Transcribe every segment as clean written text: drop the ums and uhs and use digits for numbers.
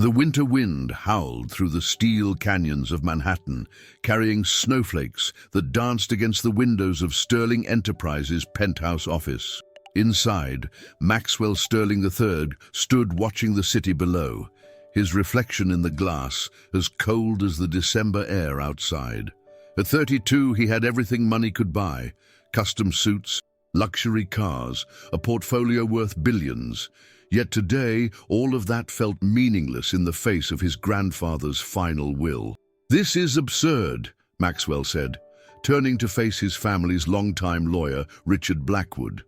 The winter wind howled through the steel canyons of Manhattan, carrying snowflakes that danced against the windows of Sterling Enterprises' penthouse office. Inside, Maxwell Sterling III stood watching the city below, his reflection in the glass as cold as the December air outside. At 32, he had everything money could buy: custom suits, luxury cars, a portfolio worth billions. Yet today, all of that felt meaningless in the face of his grandfather's final will. "This is absurd," Maxwell said, turning to face his family's longtime lawyer, Richard Blackwood.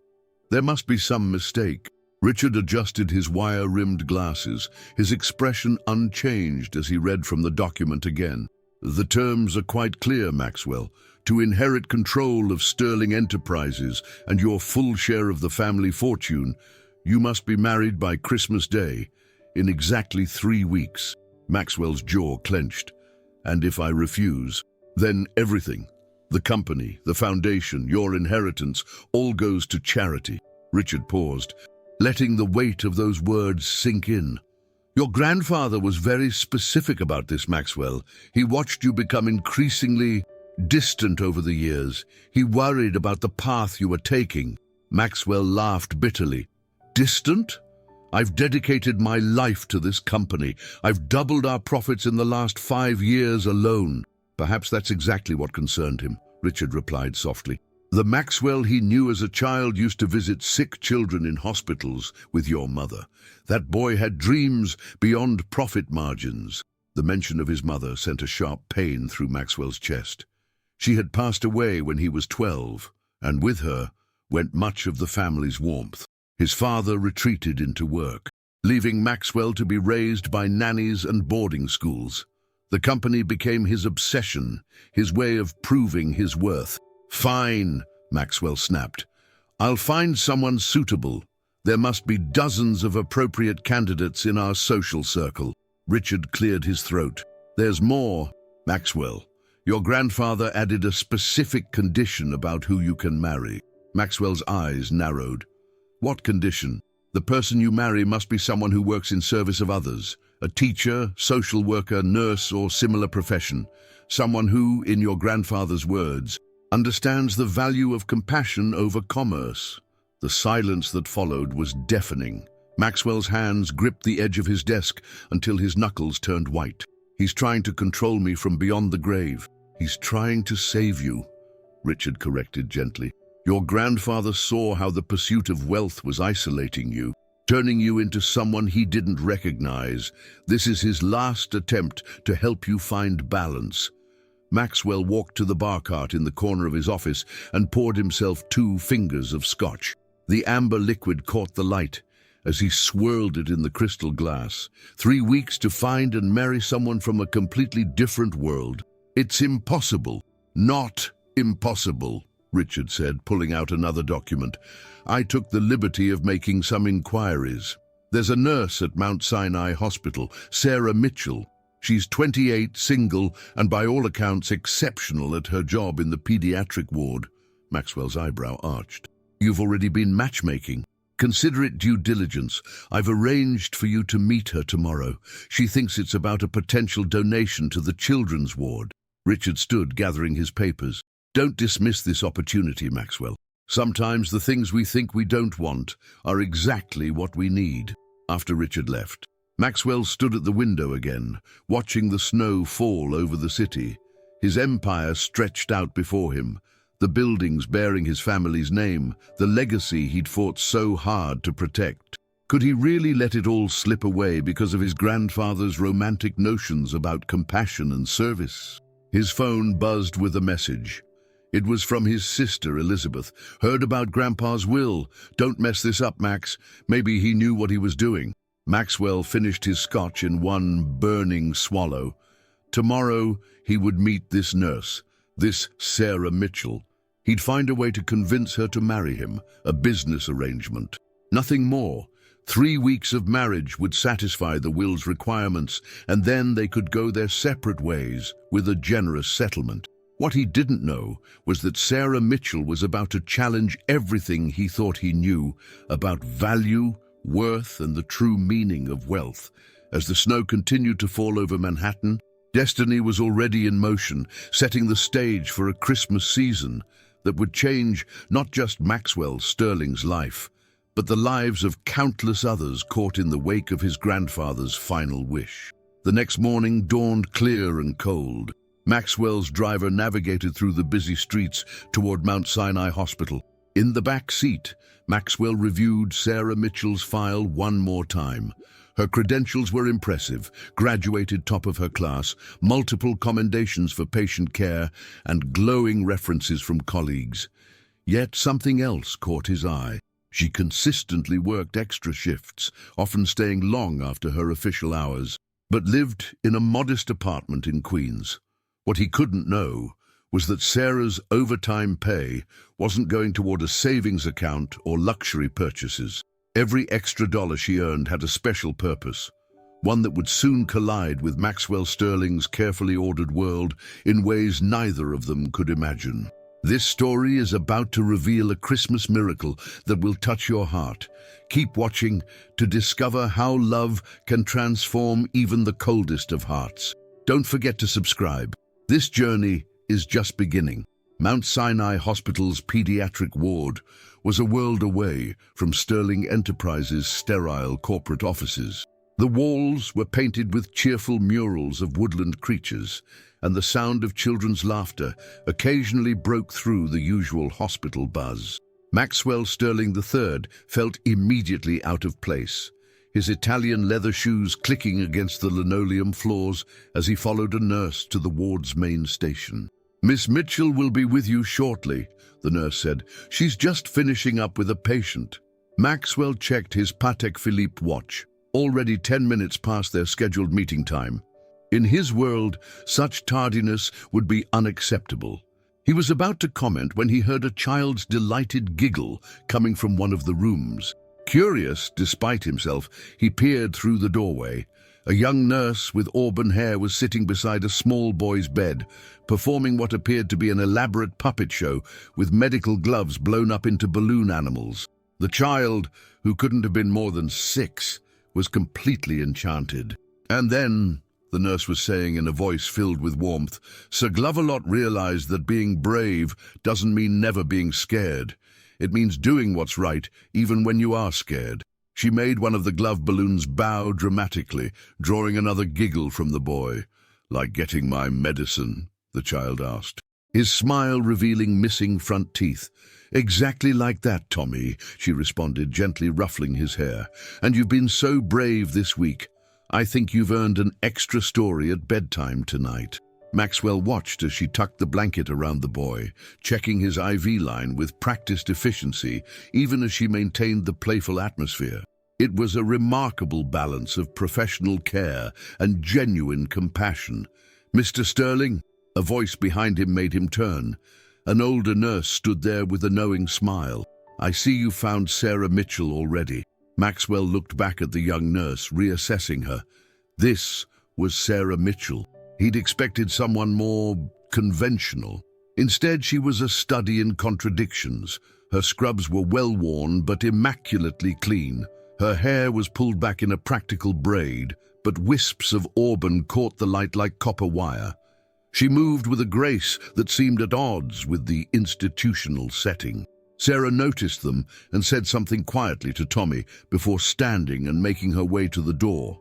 "There must be some mistake." Richard adjusted his wire-rimmed glasses, his expression unchanged as he read from the document again. "The terms are quite clear, Maxwell. To inherit control of Sterling Enterprises and your full share of the family fortune, you must be married by Christmas Day, in exactly 3 weeks." Maxwell's jaw clenched. "And if I refuse, then everything, the company, the foundation, your inheritance, all goes to charity." Richard paused, letting the weight of those words sink in. "Your grandfather was very specific about this, Maxwell. He watched you become increasingly distant over the years. He worried about the path you were taking." Maxwell laughed bitterly. "Distant? I've dedicated my life to this company. I've doubled our profits in the last 5 years alone." "Perhaps that's exactly what concerned him," Richard replied softly. "The Maxwell he knew as a child used to visit sick children in hospitals with your mother. That boy had dreams beyond profit margins." The mention of his mother sent a sharp pain through Maxwell's chest. She had passed away when he was 12, and with her went much of the family's warmth. His father retreated into work, leaving Maxwell to be raised by nannies and boarding schools. The company became his obsession, his way of proving his worth. "Fine," Maxwell snapped. "I'll find someone suitable. There must be dozens of appropriate candidates in our social circle." Richard cleared his throat. "There's more, Maxwell. Your grandfather added a specific condition about who you can marry." Maxwell's eyes narrowed. "What condition?" "The person you marry must be someone who works in service of others. A teacher, social worker, nurse, or similar profession. Someone who, in your grandfather's words, understands the value of compassion over commerce." The silence that followed was deafening. Maxwell's hands gripped the edge of his desk until his knuckles turned white. "He's trying to control me from beyond the grave." "He's trying to save you," Richard corrected gently. "Your grandfather saw how the pursuit of wealth was isolating you, turning you into someone he didn't recognize. This is his last attempt to help you find balance." Maxwell walked to the bar cart in the corner of his office and poured himself 2 fingers of scotch. The amber liquid caught the light as he swirled it in the crystal glass. 3 weeks to find and marry someone from a completely different world. "It's impossible." "Not impossible," Richard said, pulling out another document. "I took the liberty of making some inquiries. There's a nurse at Mount Sinai Hospital, Sarah Mitchell. She's 28, single, and by all accounts exceptional at her job in the pediatric ward." Maxwell's eyebrow arched. "You've already been matchmaking." "Consider it due diligence. I've arranged for you to meet her tomorrow. She thinks it's about a potential donation to the children's ward." Richard stood, gathering his papers. "Don't dismiss this opportunity, Maxwell. Sometimes the things we think we don't want are exactly what we need." After Richard left, Maxwell stood at the window again, watching the snow fall over the city. His empire stretched out before him, the buildings bearing his family's name, the legacy he'd fought so hard to protect. Could he really let it all slip away because of his grandfather's romantic notions about compassion and service? His phone buzzed with a message. It was from his sister, Elizabeth. "Heard about Grandpa's will. Don't mess this up, Max. Maybe he knew what he was doing." Maxwell finished his scotch in one burning swallow. Tomorrow he would meet this nurse, this Sarah Mitchell. He'd find a way to convince her to marry him, a business arrangement. Nothing more. 3 weeks of marriage would satisfy the will's requirements, and then they could go their separate ways with a generous settlement. What he didn't know was that Sarah Mitchell was about to challenge everything he thought he knew about value, worth, and the true meaning of wealth. As the snow continued to fall over Manhattan, destiny was already in motion, setting the stage for a Christmas season that would change not just Maxwell Sterling's life, but the lives of countless others caught in the wake of his grandfather's final wish. The next morning dawned clear and cold. Maxwell's driver navigated through the busy streets toward Mount Sinai Hospital. In the back seat, Maxwell reviewed Sarah Mitchell's file one more time. Her credentials were impressive: graduated top of her class, multiple commendations for patient care, and glowing references from colleagues. Yet something else caught his eye. She consistently worked extra shifts, often staying long after her official hours, but lived in a modest apartment in Queens. What he couldn't know was that Sarah's overtime pay wasn't going toward a savings account or luxury purchases. Every extra dollar she earned had a special purpose, one that would soon collide with Maxwell Sterling's carefully ordered world in ways neither of them could imagine. This story is about to reveal a Christmas miracle that will touch your heart. Keep watching to discover how love can transform even the coldest of hearts. Don't forget to subscribe. This journey is just beginning. Mount Sinai Hospital's pediatric ward was a world away from Sterling Enterprises' sterile corporate offices. The walls were painted with cheerful murals of woodland creatures, and the sound of children's laughter occasionally broke through the usual hospital buzz. Maxwell Sterling III felt immediately out of place, his Italian leather shoes clicking against the linoleum floors as he followed a nurse to the ward's main station. "Miss Mitchell will be with you shortly," the nurse said. "She's just finishing up with a patient." Maxwell checked his Patek Philippe watch, already 10 minutes past their scheduled meeting time. In his world, such tardiness would be unacceptable. He was about to comment when he heard a child's delighted giggle coming from one of the rooms. Curious, despite himself, he peered through the doorway. A young nurse with auburn hair was sitting beside a small boy's bed, performing what appeared to be an elaborate puppet show with medical gloves blown up into balloon animals. The child, who couldn't have been more than 6, was completely enchanted. "And then," the nurse was saying in a voice filled with warmth, "Sir Gloverlot realized that being brave doesn't mean never being scared. It means doing what's right, even when you are scared." She made one of the glove balloons bow dramatically, drawing another giggle from the boy. "Like getting my medicine?" the child asked, his smile revealing missing front teeth. "Exactly like that, Tommy," she responded, gently ruffling his hair. "And you've been so brave this week. I think you've earned an extra story at bedtime tonight." Maxwell watched as she tucked the blanket around the boy, checking his IV line with practiced efficiency, even as she maintained the playful atmosphere. It was a remarkable balance of professional care and genuine compassion. "Mr. Sterling?" A voice behind him made him turn. An older nurse stood there with a knowing smile. "I see you found Sarah Mitchell already." Maxwell looked back at the young nurse, reassessing her. This was Sarah Mitchell. He'd expected someone more conventional. Instead, she was a study in contradictions. Her scrubs were well worn but immaculately clean. Her hair was pulled back in a practical braid, but wisps of auburn caught the light like copper wire. She moved with a grace that seemed at odds with the institutional setting. Sarah noticed them and said something quietly to Tommy before standing and making her way to the door.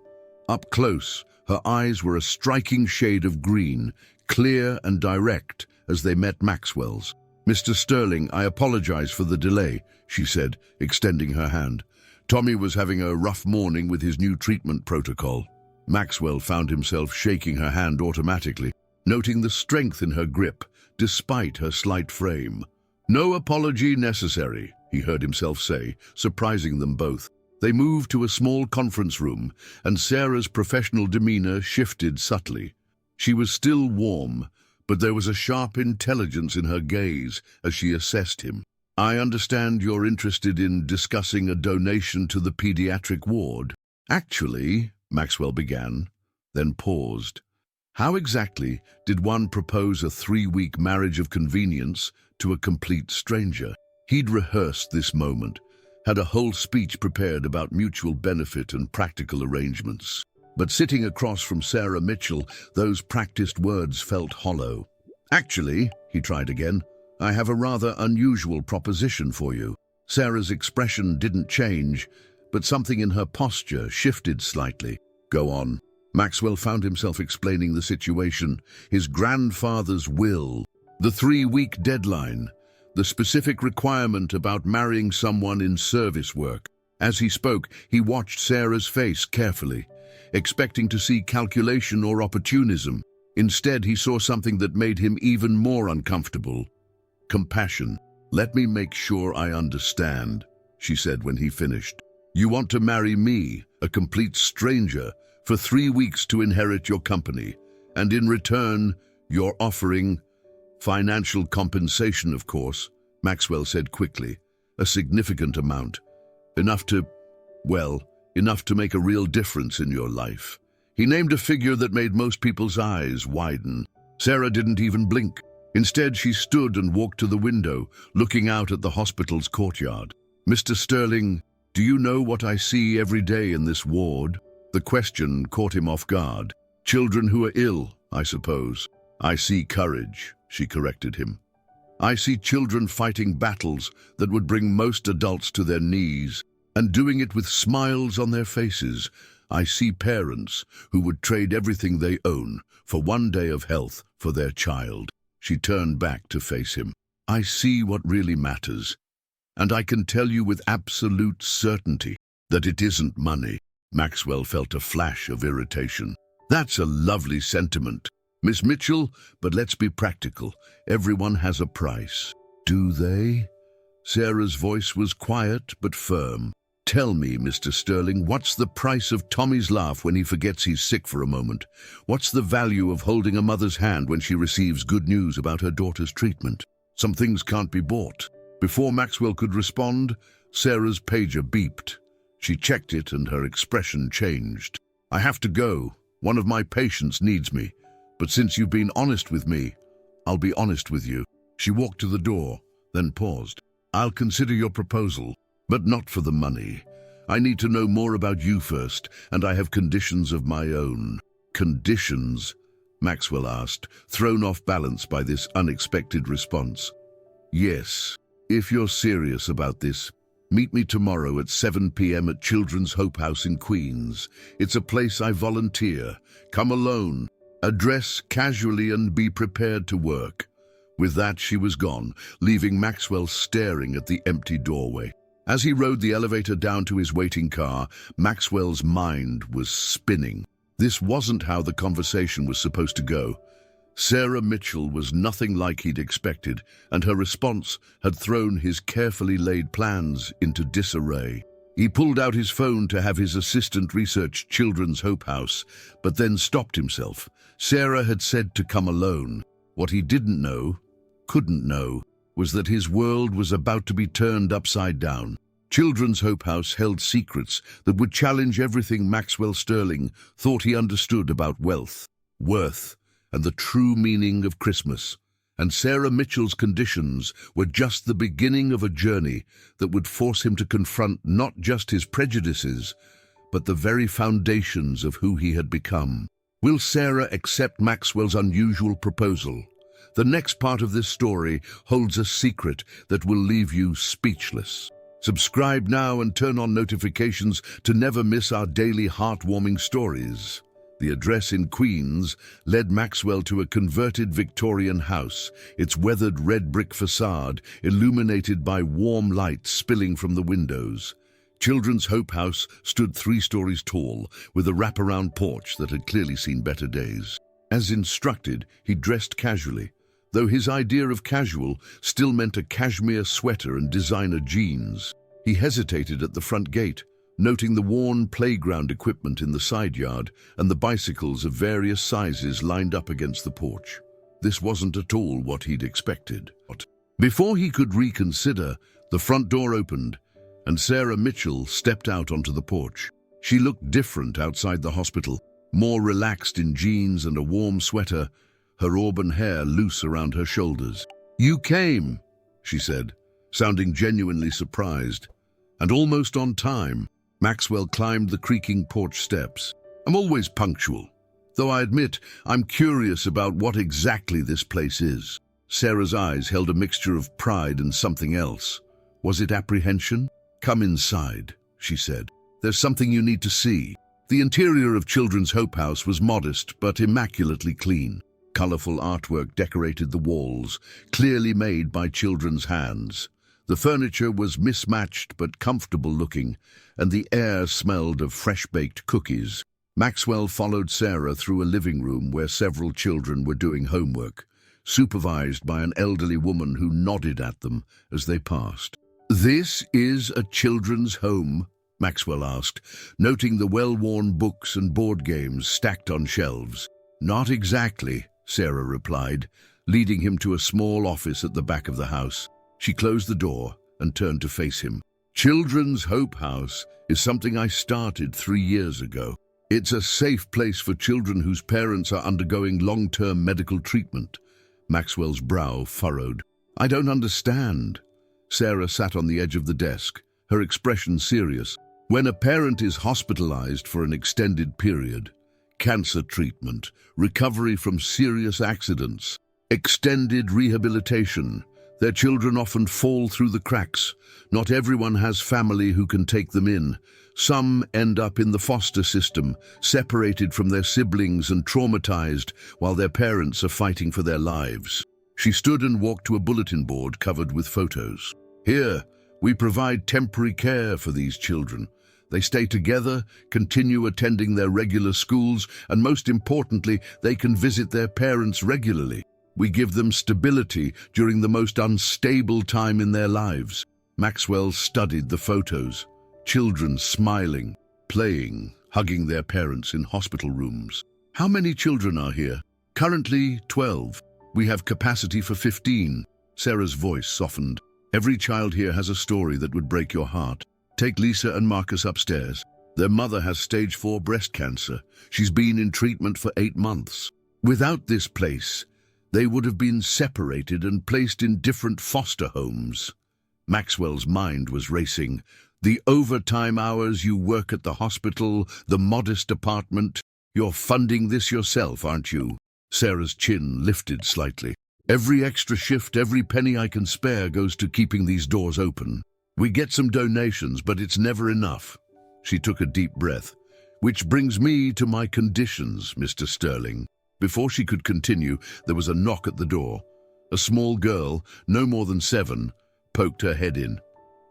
Up close, her eyes were a striking shade of green, clear and direct as they met Maxwell's. "Mr. Sterling, I apologize for the delay," she said, extending her hand. "Tommy was having a rough morning with his new treatment protocol." Maxwell found himself shaking her hand automatically, noting the strength in her grip, despite her slight frame. "No apology necessary," he heard himself say, surprising them both. They moved to a small conference room, and Sarah's professional demeanor shifted subtly. She was still warm, but there was a sharp intelligence in her gaze as she assessed him. "I understand you're interested in discussing a donation to the pediatric ward." "Actually," Maxwell began, then paused. How exactly did one propose a 3-week marriage of convenience to a complete stranger? He'd rehearsed this moment, had a whole speech prepared about mutual benefit and practical arrangements. But sitting across from Sarah Mitchell, those practiced words felt hollow. "Actually," he tried again, "I have a rather unusual proposition for you." Sarah's expression didn't change, but something in her posture shifted slightly. "Go on." Maxwell found himself explaining the situation, his grandfather's will, the 3-week deadline, the specific requirement about marrying someone in service work. As he spoke, he watched Sarah's face carefully, expecting to see calculation or opportunism. Instead, he saw something that made him even more uncomfortable. Compassion. "Let me make sure I understand," she said when he finished. "You want to marry me, a complete stranger, for 3 weeks to inherit your company, and in return, you're offering—" "Financial compensation, of course," Maxwell said quickly. "A significant amount. Enough to make a real difference in your life." He named a figure that made most people's eyes widen. Sarah didn't even blink. Instead, she stood and walked to the window, looking out at the hospital's courtyard. "Mr. Sterling, do you know what I see every day in this ward?" The question caught him off guard. "Children who are ill, I suppose." "I see courage," she corrected him. "I see children fighting battles that would bring most adults to their knees, and doing it with smiles on their faces. I see parents who would trade everything they own for one day of health for their child." She turned back to face him. "I see what really matters, and I can tell you with absolute certainty that it isn't money." Maxwell felt a flash of irritation. "That's a lovely sentiment, Miss Mitchell, but let's be practical. Everyone has a price." "Do they?" Sarah's voice was quiet but firm. "Tell me, Mr. Sterling, what's the price of Tommy's laugh when he forgets he's sick for a moment? What's the value of holding a mother's hand when she receives good news about her daughter's treatment? Some things can't be bought." Before Maxwell could respond, Sarah's pager beeped. She checked it and her expression changed. "I have to go. One of my patients needs me. But since you've been honest with me, I'll be honest with you." She walked to the door, then paused. "I'll consider your proposal, but not for the money. I need to know more about you first, and I have conditions of my own." "Conditions?" Maxwell asked, thrown off balance by this unexpected response. "Yes, if you're serious about this, meet me tomorrow at 7 p.m. at Children's Hope House in Queens. It's a place I volunteer. Come alone. Dress casually and be prepared to work." With that, she was gone, leaving Maxwell staring at the empty doorway. As he rode the elevator down to his waiting car, Maxwell's mind was spinning. This wasn't how the conversation was supposed to go. Sarah Mitchell was nothing like he'd expected, and her response had thrown his carefully laid plans into disarray. He pulled out his phone to have his assistant research Children's Hope House, but then stopped himself. Sarah had said to come alone. What he didn't know, couldn't know, was that his world was about to be turned upside down. Children's Hope House held secrets that would challenge everything Maxwell Sterling thought he understood about wealth, worth, and the true meaning of Christmas. And Sarah Mitchell's conditions were just the beginning of a journey that would force him to confront not just his prejudices, but the very foundations of who he had become. Will Sarah accept Maxwell's unusual proposal? The next part of this story holds a secret that will leave you speechless. Subscribe now and turn on notifications to never miss our daily heartwarming stories. The address in Queens led Maxwell to a converted Victorian house, its weathered red brick facade illuminated by warm light spilling from the windows. Children's Hope House stood 3 stories tall, with a wraparound porch that had clearly seen better days. As instructed, he dressed casually, though his idea of casual still meant a cashmere sweater and designer jeans. He hesitated at the front gate, noting the worn playground equipment in the side yard and the bicycles of various sizes lined up against the porch. This wasn't at all what he'd expected. Before he could reconsider, the front door opened, and Sarah Mitchell stepped out onto the porch. She looked different outside the hospital, more relaxed in jeans and a warm sweater, her auburn hair loose around her shoulders. "You came," she said, sounding genuinely surprised, and almost on time. Maxwell climbed the creaking porch steps. I'm always punctual, though I admit I'm curious about what exactly this place is." Sarah's eyes held a mixture of pride and something else. Was it apprehension? "Come inside," she said. "There's something you need to see." The interior of Children's Hope House was modest but immaculately clean. Colorful artwork decorated the walls, clearly made by children's hands. The furniture was mismatched but comfortable looking, and the air smelled of fresh-baked cookies. Maxwell followed Sarah through a living room where several children were doing homework, supervised by an elderly woman who nodded at them as they passed. "This is a children's home?" Maxwell asked, noting the well-worn books and board games stacked on shelves. "Not exactly," Sarah replied, leading him to a small office at the back of the house. She closed the door and turned to face him. "Children's Hope House is something I started 3 years ago. It's a safe place for children whose parents are undergoing long-term medical treatment." Maxwell's brow furrowed. "I don't understand." Sarah sat on the edge of the desk, her expression serious. "When a parent is hospitalized for an extended period, cancer treatment, recovery from serious accidents, extended rehabilitation, their children often fall through the cracks. Not everyone has family who can take them in. Some end up in the foster system, separated from their siblings and traumatized while their parents are fighting for their lives." She stood and walked to a bulletin board covered with photos. "Here, we provide temporary care for these children. They stay together, continue attending their regular schools, and most importantly, they can visit their parents regularly. We give them stability during the most unstable time in their lives." Maxwell studied the photos. Children smiling, playing, hugging their parents in hospital rooms. "How many children are here?" "Currently 12. We have capacity for 15. Sarah's voice softened. "Every child here has a story that would break your heart. Take Lisa and Marcus upstairs. Their mother has stage 4 breast cancer. She's been in treatment for 8 months. Without this place, they would have been separated and placed in different foster homes." Maxwell's mind was racing. The overtime hours you work at the hospital, the modest apartment. "You're funding this yourself, aren't you?" Sarah's chin lifted slightly. "Every extra shift, every penny I can spare goes to keeping these doors open. We get some donations, but it's never enough." She took a deep breath. "Which brings me to my conditions, Mr. Sterling." Before she could continue, there was a knock at the door. A small girl, no more than 7, poked her head in.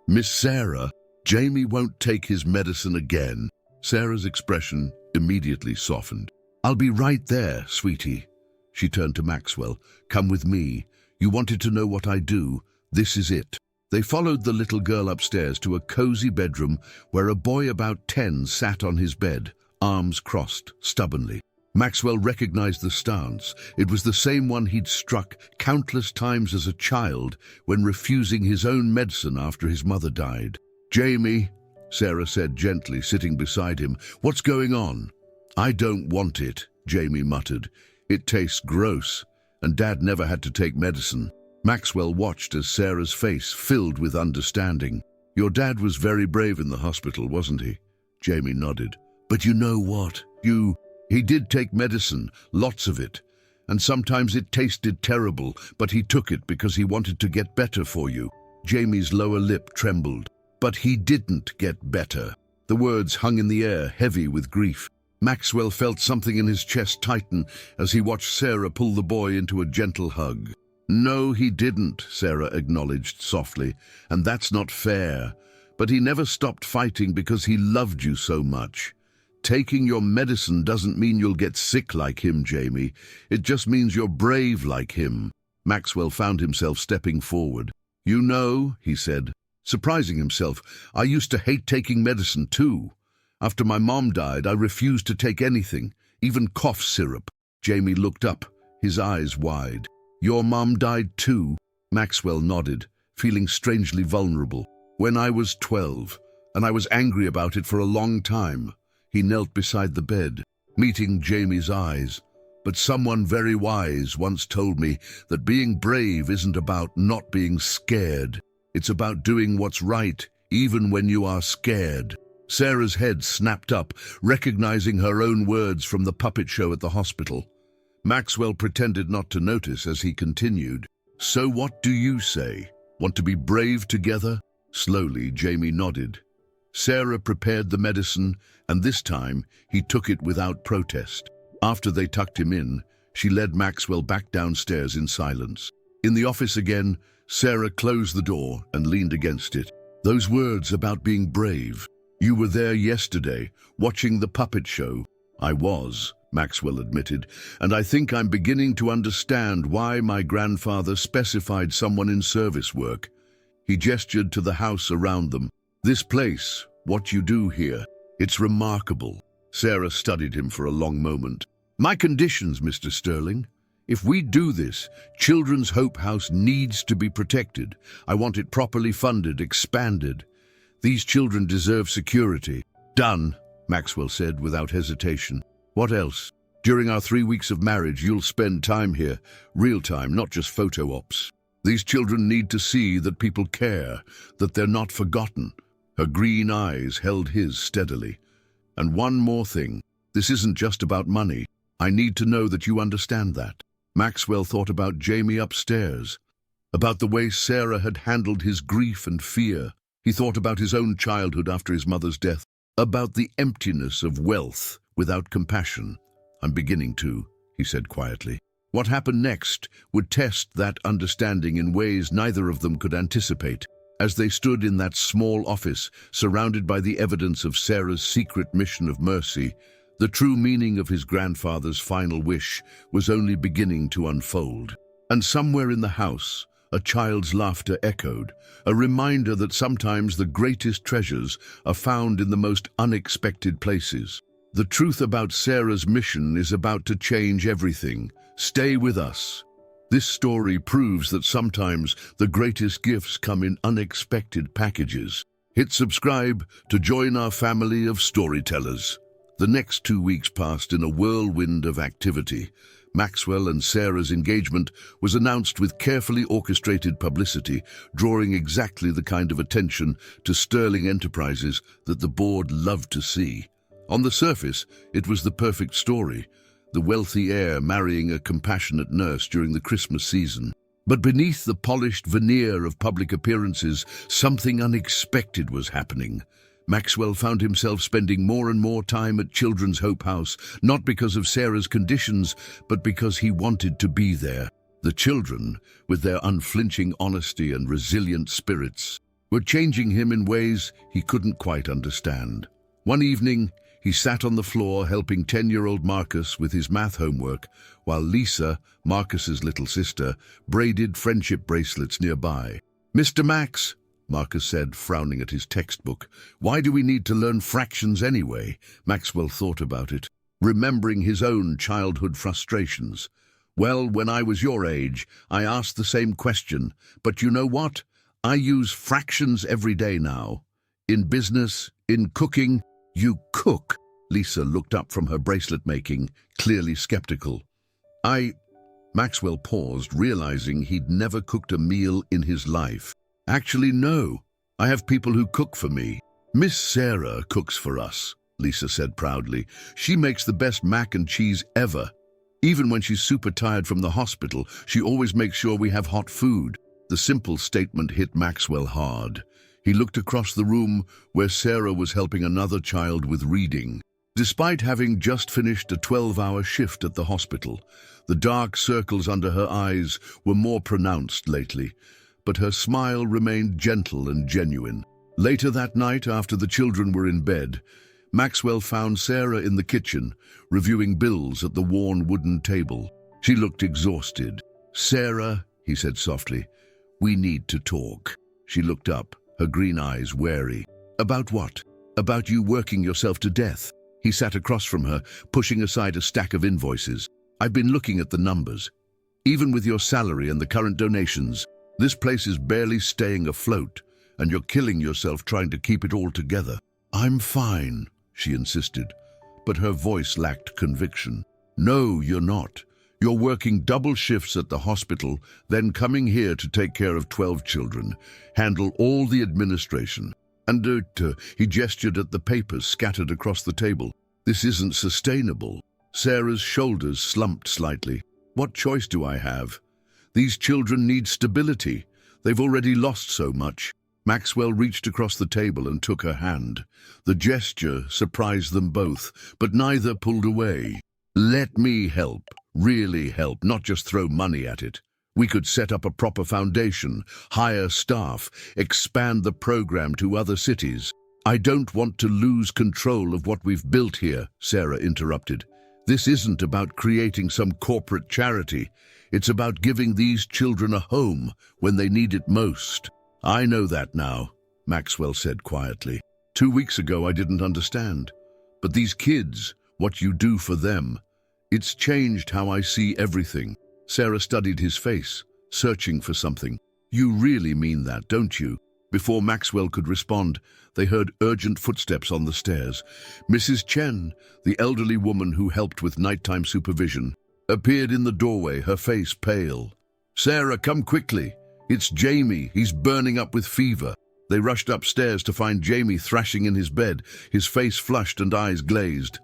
"Miss Sarah, Jamie won't take his medicine again." Sarah's expression immediately softened. "I'll be right there, sweetie." She turned to Maxwell. "Come with me. You wanted to know what I do. This is it." They followed the little girl upstairs to a cozy bedroom where a boy about 10 sat on his bed, arms crossed, stubbornly. Maxwell recognized the stance. It was the same one he'd struck countless times as a child when refusing his own medicine after his mother died. "Jamie," Sarah said gently, sitting beside him, "what's going on?" "I don't want it," Jamie muttered. "It tastes gross, and Dad never had to take medicine." Maxwell watched as Sarah's face filled with understanding. "Your dad was very brave in the hospital, wasn't he?" Jamie nodded. "But you know what? He did take medicine, lots of it. And sometimes it tasted terrible, but he took it because he wanted to get better for you." Jamie's lower lip trembled. "But he didn't get better." The words hung in the air, heavy with grief. Maxwell felt something in his chest tighten as he watched Sarah pull the boy into a gentle hug. "No, he didn't," Sarah acknowledged softly, "and that's not fair. But he never stopped fighting because he loved you so much. Taking your medicine doesn't mean you'll get sick like him, Jamie. It just means you're brave like him." Maxwell found himself stepping forward. "You know," he said, surprising himself, "I used to hate taking medicine too. After my mom died, I refused to take anything, even cough syrup." Jamie looked up, his eyes wide. "Your mom died too?" Maxwell nodded, feeling strangely vulnerable. "When I was 12, and I was angry about it for a long time." He knelt beside the bed, meeting Jamie's eyes. "But someone very wise once told me that being brave isn't about not being scared. It's about doing what's right, even when you are scared." Sarah's head snapped up, recognizing her own words from the puppet show at the hospital. Maxwell pretended not to notice as he continued. "So what do you say? Want to be brave together?" Slowly, Jamie nodded. Sarah prepared the medicine, and this time he took it without protest. After they tucked him in, she led Maxwell back downstairs in silence. In the office again, Sarah closed the door and leaned against it. "Those words about being brave. You were there yesterday, watching the puppet show." "I was," Maxwell admitted, "and I think I'm beginning to understand why my grandfather specified someone in service work." He gestured to the house around them. "This place, what you do here, it's remarkable." Sarah studied him for a long moment. "My conditions, Mr. Sterling. If we do this, Children's Hope House needs to be protected. I want it properly funded, expanded. These children deserve security." "Done," Maxwell said without hesitation. "What else? During our 3 weeks of marriage, you'll spend time here. Real time, not just photo ops. These children need to see that people care, that they're not forgotten." Her green eyes held his steadily. "And one more thing. This isn't just about money. I need to know that you understand that." Maxwell thought about Jamie upstairs, about the way Sarah had handled his grief and fear. He thought about his own childhood after his mother's death, about the emptiness of wealth without compassion. "I'm beginning to," he said quietly. What happened next would test that understanding in ways neither of them could anticipate. As they stood in that small office, surrounded by the evidence of Sarah's secret mission of mercy, the true meaning of his grandfather's final wish was only beginning to unfold. And somewhere in the house, a child's laughter echoed, a reminder that sometimes the greatest treasures are found in the most unexpected places. The truth about Sarah's mission is about to change everything. Stay with us. This story proves that sometimes the greatest gifts come in unexpected packages. Hit subscribe to join our family of storytellers. The next 2 weeks passed in a whirlwind of activity. Maxwell and Sarah's engagement was announced with carefully orchestrated publicity, drawing exactly the kind of attention to Sterling Enterprises that the board loved to see. On the surface, it was the perfect story, the wealthy heir marrying a compassionate nurse during the Christmas season. But beneath the polished veneer of public appearances, something unexpected was happening. Maxwell found himself spending more and more time at Children's Hope House, not because of Sarah's conditions, but because he wanted to be there. The children, with their unflinching honesty and resilient spirits, were changing him in ways he couldn't quite understand. One evening, he sat on the floor helping 10-year-old Marcus with his math homework, while Lisa, Marcus's little sister, braided friendship bracelets nearby. "Mr. Max," Marcus said, frowning at his textbook, "why do we need to learn fractions anyway?" Maxwell thought about it, remembering his own childhood frustrations. "Well, when I was your age, I asked the same question, but you know what? I use fractions every day now. In business, in cooking." "You cook?" Lisa looked up from her bracelet making, clearly skeptical. Maxwell paused, realizing he'd never cooked a meal in his life. "Actually, no. I have people who cook for me. Miss Sarah cooks for us," Lisa said proudly. "She makes the best mac and cheese ever. Even when she's super tired from the hospital, she always makes sure we have hot food." The simple statement hit Maxwell hard. He looked across the room where Sarah was helping another child with reading. Despite having just finished a 12-hour shift at the hospital, the dark circles under her eyes were more pronounced lately, but her smile remained gentle and genuine. Later that night, after the children were in bed, Maxwell found Sarah in the kitchen, reviewing bills at the worn wooden table. She looked exhausted. "Sarah," he said softly, "we need to talk." She looked up, her green eyes wary. "About what?" "About you working yourself to death." He sat across from her, pushing aside a stack of invoices. "I've been looking at the numbers. Even with your salary and the current donations, this place is barely staying afloat, and you're killing yourself trying to keep it all together." "I'm fine," she insisted, but her voice lacked conviction. "No, you're not. You're working double shifts at the hospital, then coming here to take care of 12 children, handle all the administration. He gestured at the papers scattered across the table. This isn't sustainable. Sarah's shoulders slumped slightly. What choice do I have? These children need stability. They've already lost so much. Maxwell reached across the table and took her hand. The gesture surprised them both, but neither pulled away. Let me help, really help, not just throw money at it. We could set up a proper foundation, hire staff, expand the program to other cities. I don't want to lose control of what we've built here, Sarah interrupted. This isn't about creating some corporate charity. It's about giving these children a home when they need it most. I know that now, Maxwell said quietly. 2 weeks ago I didn't understand. But these kids, what you do for them, it's changed how I see everything. Sarah studied his face, searching for something. You really mean that, don't you? Before Maxwell could respond, they heard urgent footsteps on the stairs. Mrs. Chen, the elderly woman who helped with nighttime supervision, appeared in the doorway, her face pale. Sarah, come quickly. It's Jamie. He's burning up with fever. They rushed upstairs to find Jamie thrashing in his bed, his face flushed and eyes glazed.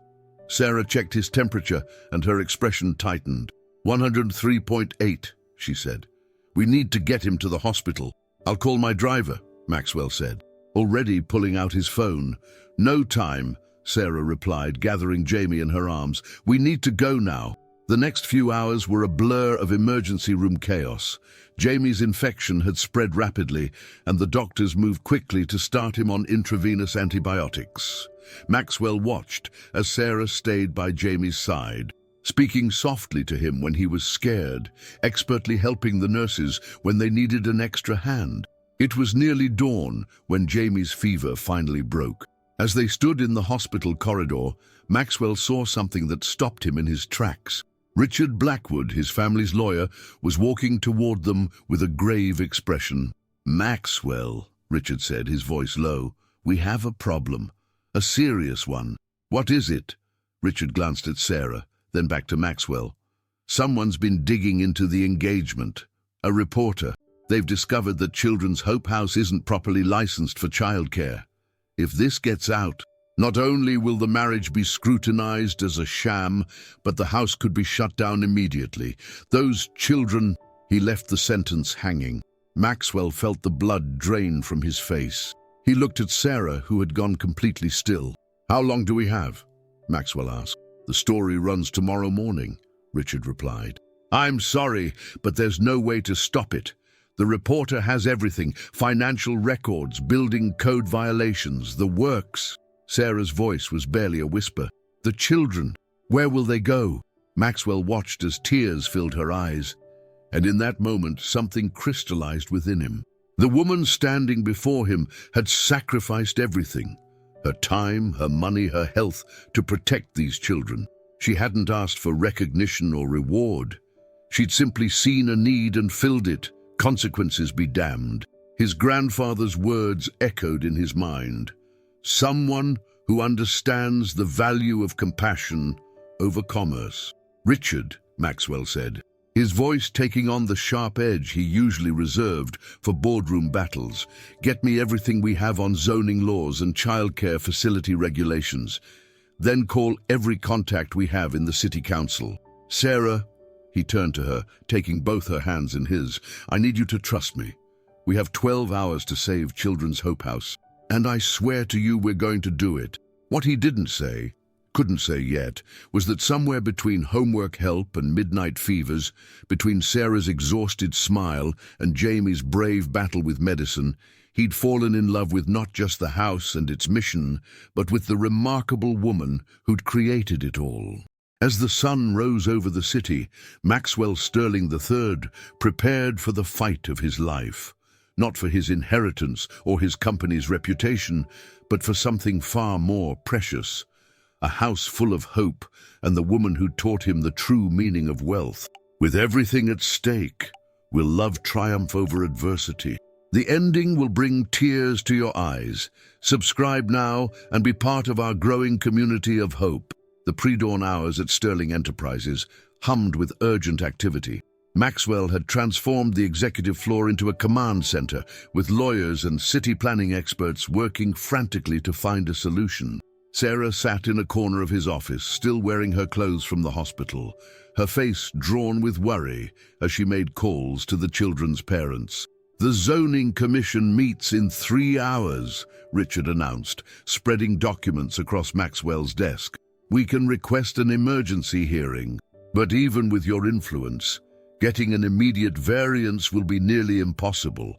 Sarah checked his temperature and her expression tightened. 103.8, she said. We need to get him to the hospital. I'll call my driver, Maxwell said, already pulling out his phone. No time, Sarah replied, gathering Jamie in her arms. We need to go now. The next few hours were a blur of emergency room chaos. Jamie's infection had spread rapidly, and the doctors moved quickly to start him on intravenous antibiotics. Maxwell watched as Sarah stayed by Jamie's side, speaking softly to him when he was scared, expertly helping the nurses when they needed an extra hand. It was nearly dawn when Jamie's fever finally broke. As they stood in the hospital corridor, Maxwell saw something that stopped him in his tracks. Richard Blackwood, his family's lawyer, was walking toward them with a grave expression. Maxwell, Richard said, his voice low, we have a problem. A serious one. What is it? Richard glanced at Sarah, then back to Maxwell. Someone's been digging into the engagement. A reporter. They've discovered that Children's Hope House isn't properly licensed for childcare. If this gets out, not only will the marriage be scrutinized as a sham, but the house could be shut down immediately. Those children... He left the sentence hanging. Maxwell felt the blood drain from his face. He looked at Sarah, who had gone completely still. How long do we have? Maxwell asked. The story runs tomorrow morning, Richard replied. I'm sorry, but there's no way to stop it. The reporter has everything, financial records, building code violations, the works. Sarah's voice was barely a whisper. The children, where will they go? Maxwell watched as tears filled her eyes, and in that moment something crystallized within him. The woman standing before him had sacrificed everything. Her time, her money, her health, to protect these children. She hadn't asked for recognition or reward. She'd simply seen a need and filled it. Consequences be damned. His grandfather's words echoed in his mind. Someone who understands the value of compassion over commerce. Richard, Maxwell said, his voice taking on the sharp edge he usually reserved for boardroom battles. Get me everything we have on zoning laws and childcare facility regulations. Then call every contact we have in the city council. Sarah, he turned to her, taking both her hands in his, I need you to trust me. We have 12 hours to save Children's Hope House, and I swear to you we're going to do it. What he didn't say, couldn't say yet, was that somewhere between homework help and midnight fevers, between Sarah's exhausted smile and Jamie's brave battle with medicine, he'd fallen in love with not just the house and its mission, but with the remarkable woman who'd created it all. As the sun rose over the city, Maxwell Sterling III prepared for the fight of his life. Not for his inheritance or his company's reputation, but for something far more precious. A house full of hope and the woman who taught him the true meaning of wealth. With everything at stake, will love triumph over adversity? The ending will bring tears to your eyes. Subscribe now and be part of our growing community of hope. The pre-dawn hours at Sterling Enterprises hummed with urgent activity. Maxwell had transformed the executive floor into a command center, with lawyers and city planning experts working frantically to find a solution. Sarah sat in a corner of his office, still wearing her clothes from the hospital, her face drawn with worry as she made calls to the children's parents. "The zoning commission meets in 3 hours," Richard announced, spreading documents across Maxwell's desk. "We can request an emergency hearing, but even with your influence, getting an immediate variance will be nearly impossible."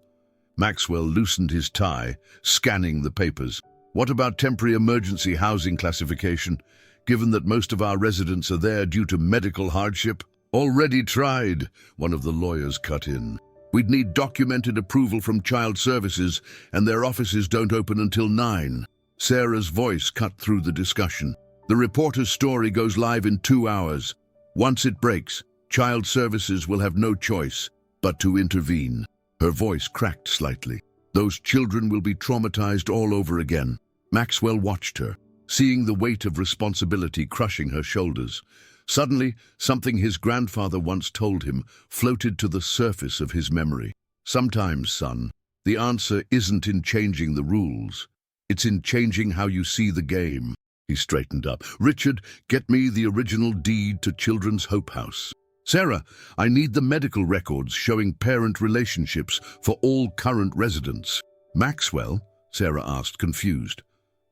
Maxwell loosened his tie, scanning the papers. "What about temporary emergency housing classification, given that most of our residents are there due to medical hardship?" "Already tried," one of the lawyers cut in. "We'd need documented approval from Child Services, and their offices don't open until 9. Sarah's voice cut through the discussion. "The reporter's story goes live in 2 hours. Once it breaks, Child Services will have no choice but to intervene." Her voice cracked slightly. "Those children will be traumatized all over again." Maxwell watched her, seeing the weight of responsibility crushing her shoulders. Suddenly, something his grandfather once told him floated to the surface of his memory. "Sometimes, son, the answer isn't in changing the rules. It's in changing how you see the game." He straightened up. "Richard, get me the original deed to Children's Hope House. Sarah, I need the medical records showing parent relationships for all current residents." "Maxwell?" Sarah asked, confused.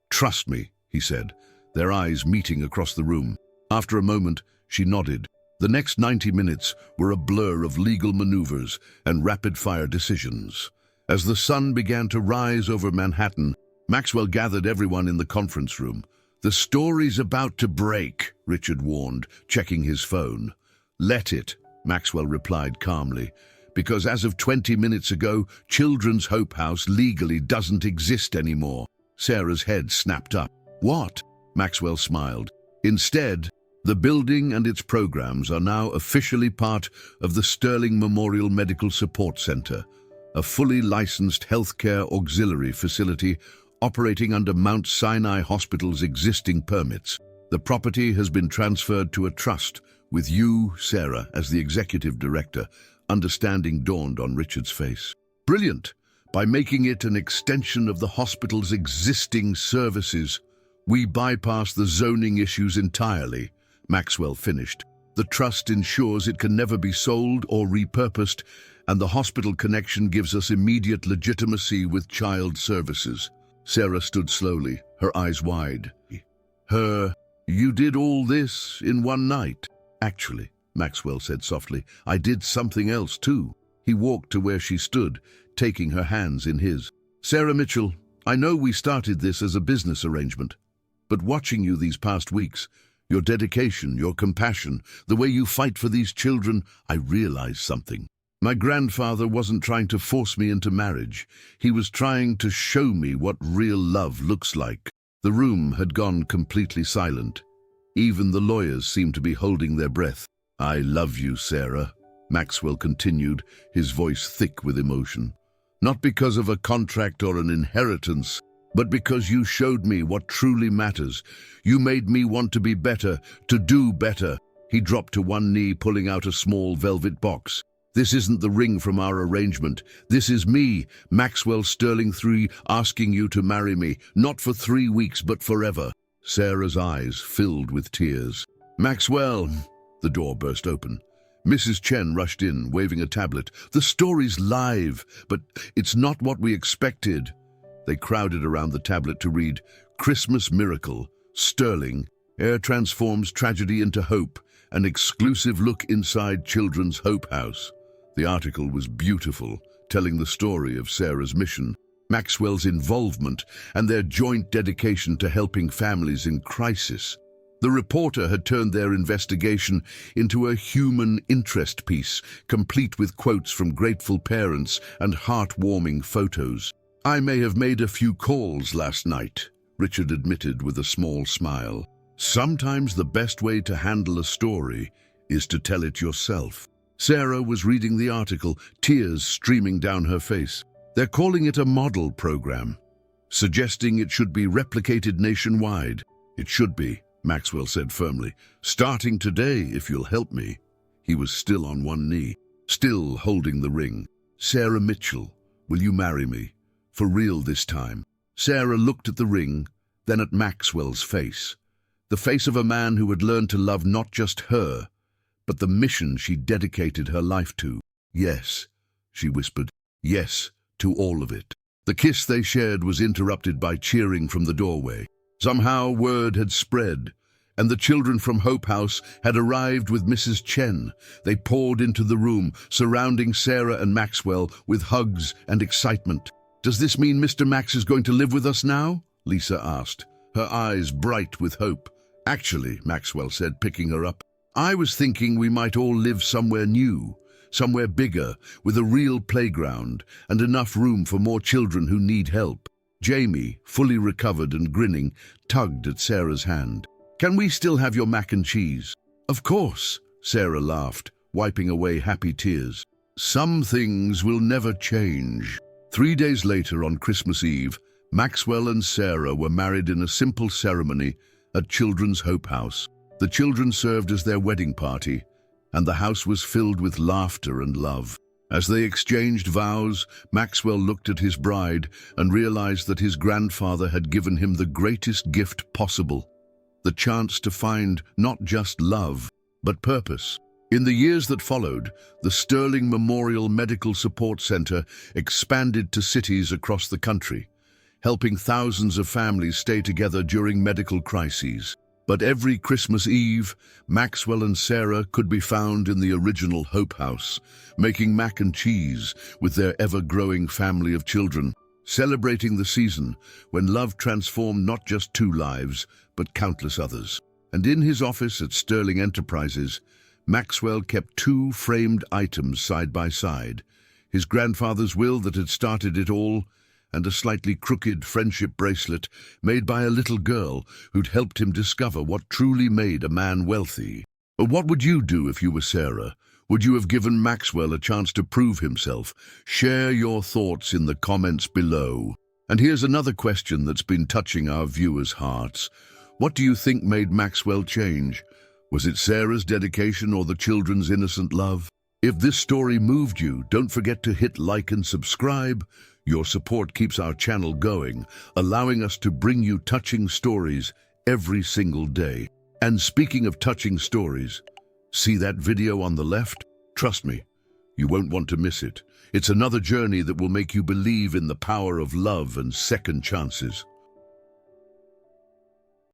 "Trust me," he said, their eyes meeting across the room. After a moment, she nodded. The next 90 minutes were a blur of legal maneuvers and rapid-fire decisions. As the sun began to rise over Manhattan, Maxwell gathered everyone in the conference room. "The story's about to break," Richard warned, checking his phone. "Let it," Maxwell replied calmly, "because as of 20 minutes ago, Children's Hope House legally doesn't exist anymore." Sarah's head snapped up. "What?" Maxwell smiled. "Instead, the building and its programs are now officially part of the Sterling Memorial Medical Support Center, a fully licensed healthcare auxiliary facility operating under Mount Sinai Hospital's existing permits. The property has been transferred to a trust, with you, Sarah, as the executive director." Understanding dawned on Richard's face. "Brilliant! By making it an extension of the hospital's existing services, we bypass the zoning issues entirely," Maxwell finished. "The trust ensures it can never be sold or repurposed, and the hospital connection gives us immediate legitimacy with Child Services." Sarah stood slowly, her eyes wide. "You did all this in one night?" "Actually," Maxwell said softly, "I did something else too." He walked to where she stood, taking her hands in his. "Sarah Mitchell, I know we started this as a business arrangement, but watching you these past weeks, your dedication, your compassion, the way you fight for these children, I realized something. My grandfather wasn't trying to force me into marriage. He was trying to show me what real love looks like." The room had gone completely silent. Even the lawyers seemed to be holding their breath. "I love you, Sarah," Maxwell continued, his voice thick with emotion. "Not because of a contract or an inheritance, but because you showed me what truly matters. You made me want to be better, to do better." He dropped to one knee, pulling out a small velvet box. "This isn't the ring from our arrangement. This is me, Maxwell Sterling III, asking you to marry me, not for 3 weeks, but forever." Sarah's eyes filled with tears. "Maxwell!" The door burst open. Mrs. Chen rushed in, waving a tablet. "The story's live, but it's not what we expected." They crowded around the tablet to read, "Christmas Miracle, Sterling, HEIR transforms tragedy into hope, an exclusive look inside Children's Hope House." The article was beautiful, telling the story of Sarah's mission, Maxwell's involvement, and their joint dedication to helping families in crisis. The reporter had turned their investigation into a human interest piece, complete with quotes from grateful parents and heartwarming photos. "I may have made a few calls last night," Richard admitted with a small smile. "Sometimes the best way to handle a story is to tell it yourself." Sarah was reading the article, tears streaming down her face. "They're calling it a model program, suggesting it should be replicated nationwide." "It should be," Maxwell said firmly. "Starting today, if you'll help me." He was still on one knee. still holding the ring. "Sarah Mitchell, will you marry me? For real this time?" Sarah looked at the ring, then at Maxwell's face. The face of a man who had learned to love not just her, but the mission she dedicated her life to. "Yes," she whispered. "Yes, to all of it." The kiss they shared was interrupted by cheering from the doorway. Somehow word had spread, and the children from Hope House had arrived with Mrs. Chen. They poured into the room, surrounding Sarah and Maxwell with hugs and excitement. "Does this mean Mr. Max is going to live with us now?" Lisa asked, her eyes bright with hope. "Actually," Maxwell said, picking her up, "I was thinking we might all live somewhere new, somewhere bigger, with a real playground and enough room for more children who need help." Jamie, fully recovered and grinning, tugged at Sarah's hand. "Can we still have your mac and cheese?" "Of course," Sarah laughed, wiping away happy tears. "Some things will never change." 3 days later, on Christmas Eve, Maxwell and Sarah were married in a simple ceremony at Children's Hope House. The children served as their wedding party, and the house was filled with laughter and love. As they exchanged vows, Maxwell looked at his bride and realized that his grandfather had given him the greatest gift possible: the chance to find not just love, but purpose. In the years that followed, the Sterling Memorial Medical Support Center expanded to cities across the country, helping thousands of families stay together during medical crises. But every Christmas Eve, Maxwell and Sarah could be found in the original Hope House, making mac and cheese with their ever-growing family of children, celebrating the season when love transformed not just 2 lives, but countless others. And in his office at Sterling Enterprises, Maxwell kept 2 framed items side by side: his grandfather's will that had started it all, and a slightly crooked friendship bracelet made by a little girl who'd helped him discover what truly made a man wealthy. But what would you do if you were Sarah? Would you have given Maxwell a chance to prove himself? Share your thoughts in the comments below. And here's another question that's been touching our viewers' hearts. What do you think made Maxwell change? Was it Sarah's dedication or the children's innocent love? If this story moved you, don't forget to hit like and subscribe. Your support keeps our channel going, allowing us to bring you touching stories every single day. And speaking of touching stories, see that video on the left? Trust me, you won't want to miss it. It's another journey that will make you believe in the power of love and second chances.